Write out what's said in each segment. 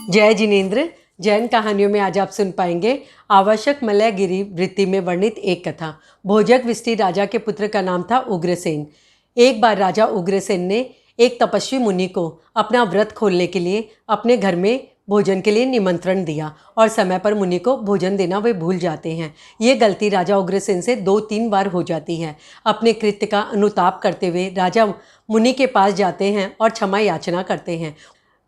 जय जिनेंद्र। जैन कहानियों में आज आप सुन पाएंगे आवश्यक मलयगिरी वृत्ति में वर्णित एक कथा। भोजक विष्टि राजा के पुत्र का नाम था उग्रसेन। एक बार राजा उग्रसेन ने एक तपस्वी मुनि को अपना व्रत खोलने के लिए अपने घर में भोजन के लिए निमंत्रण दिया और समय पर मुनि को भोजन देना वे भूल जाते हैं। ये गलती राजा उग्रसेन से 2-3 बार हो जाती है। अपने कृत्य का अनुताप करते हुए राजा मुनि के पास जाते हैं और क्षमा याचना करते हैं।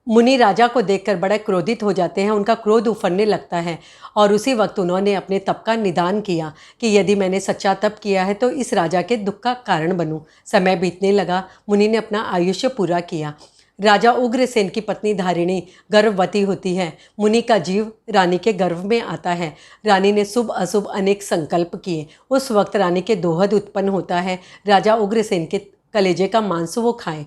मुनि राजा को देखकर बड़ा क्रोधित हो जाते हैं, उनका क्रोध उफरने लगता है और उसी वक्त उन्होंने अपने तप का निदान किया कि यदि मैंने सच्चा तप किया है तो इस राजा के दुख का कारण बनूं। समय बीतने लगा, मुनि ने अपना आयुष्य पूरा किया। राजा उग्रसेन की पत्नी धारिणी गर्भवती होती है। मुनि का जीव रानी के गर्भ में आता है। रानी ने शुभ अशुभ अनेक संकल्प किए। उस वक्त रानी के दोहद उत्पन्न होता है। राजा उग्रसेन के कलेजे का मांस वो खाएं।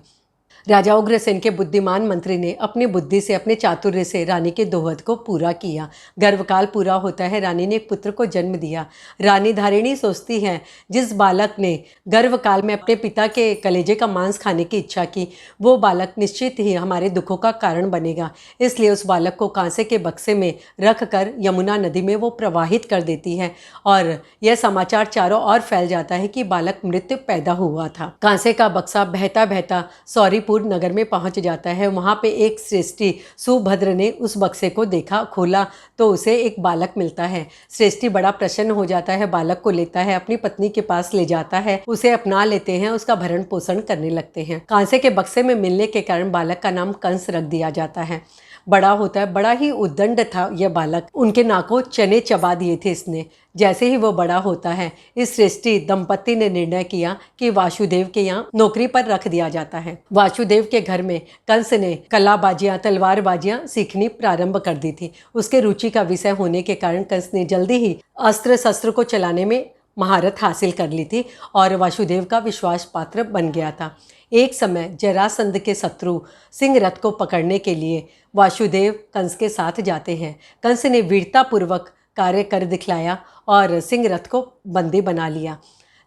राजा उग्रसेन के बुद्धिमान मंत्री ने अपनी बुद्धि से, अपने चातुर्य से रानी के दोहद को पूरा किया। गर्भकाल पूरा होता है। रानी ने एक पुत्र को जन्म दिया। रानी धारिणी सोचती है, जिस बालक ने गर्भकाल में अपने पिता के कलेजे का मांस खाने की इच्छा की, वो बालक निश्चित ही हमारे दुखों का कारण बनेगा। इसलिए उस बालक को कांसे के बक्से में रख कर यमुना नदी में वो प्रवाहित कर देती है और यह समाचार चारों ओर फैल जाता है कि बालक मृत पैदा हुआ था। कांसे का बक्सा बहता बहता सौरीपुर नगर में पहुंच जाता है। वहां पे एक श्रेष्ठी सुभद्र ने उस बक्से को देखा, खोला तो उसे एक बालक मिलता है। श्रेष्ठी बड़ा प्रसन्न हो जाता है, बालक को लेता है, अपनी पत्नी के पास ले जाता है, उसे अपना लेते हैं, उसका भरण पोषण करने लगते हैं। कांसे के बक्से में मिलने के कारण बालक का नाम कंस रख दिया जाता है। बड़ा होता है, बड़ा ही उद्दंड था यह बालक। उनके नाकों चने चबा दिए थे इसने। जैसे ही वो बड़ा होता है, इस श्रेष्ठी दंपति ने निर्णय किया कि वासुदेव के यहाँ नौकरी पर रख दिया जाता है। वासुदेव के घर में कंस ने कलाबाजियां, तलवारबाजियां सीखनी प्रारंभ कर दी थी। उसके रुचि का विषय होने के कारण कंस ने जल्दी ही अस्त्र शस्त्र को चलाने में महारत हासिल कर ली थी और वासुदेव का विश्वास पात्र बन गया था। एक समय जरासंध के शत्रु सिंहरथ को पकड़ने के लिए वासुदेव कंस के साथ जाते हैं। कंस ने वीरतापूर्वक कार्य कर दिखलाया और सिंहरथ को बंदी बना लिया।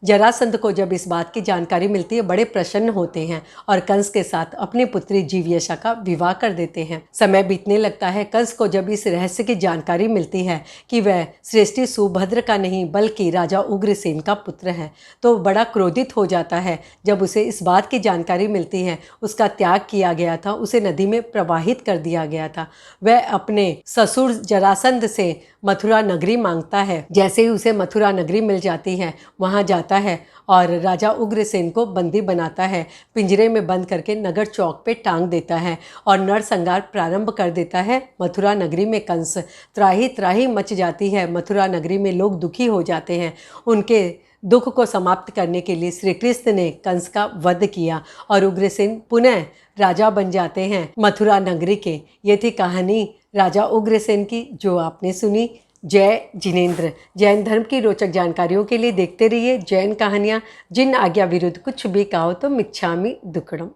जरासंध को जब इस बात की जानकारी मिलती है, बड़े प्रसन्न होते हैं और कंस के साथ अपनी पुत्री जीवयशा का विवाह कर देते हैं। समय बीतने लगता है। कंस को जब इस रहस्य की जानकारी मिलती है कि वह श्रेष्ठी सुभद्र का नहीं बल्कि राजा उग्रसेन का पुत्र है, तो बड़ा क्रोधित हो जाता है। जब उसे इस बात की जानकारी मिलती है, उसका त्याग किया गया था, उसे नदी में प्रवाहित कर दिया गया था, वह अपने ससुर जरासंध से मथुरा नगरी मांगता है। जैसे ही उसे मथुरा नगरी मिल जाती है, वहाँ जाता है और राजा उग्रसेन को बंदी बनाता है। पिंजरे में बंद करके नगर चौक पे टांग देता है और नरसंहार प्रारंभ कर देता है। मथुरा नगरी में कंस, त्राही त्राही मच जाती है। मथुरा नगरी में लोग दुखी हो जाते हैं। उनके दुख को समाप्त करने के लिए श्री कृष्ण ने कंस का वध किया और उग्रसेन पुनः राजा बन जाते हैं मथुरा नगरी के। ये थी कहानी राजा उग्रसेन की, जो आपने सुनी। जय जिनेंद्र। जैन धर्म की रोचक जानकारियों के लिए देखते रहिए जैन कहानियाँ। जिन आज्ञा विरुद्ध कुछ भी कहो तो मिच्छामि दुक्कडम।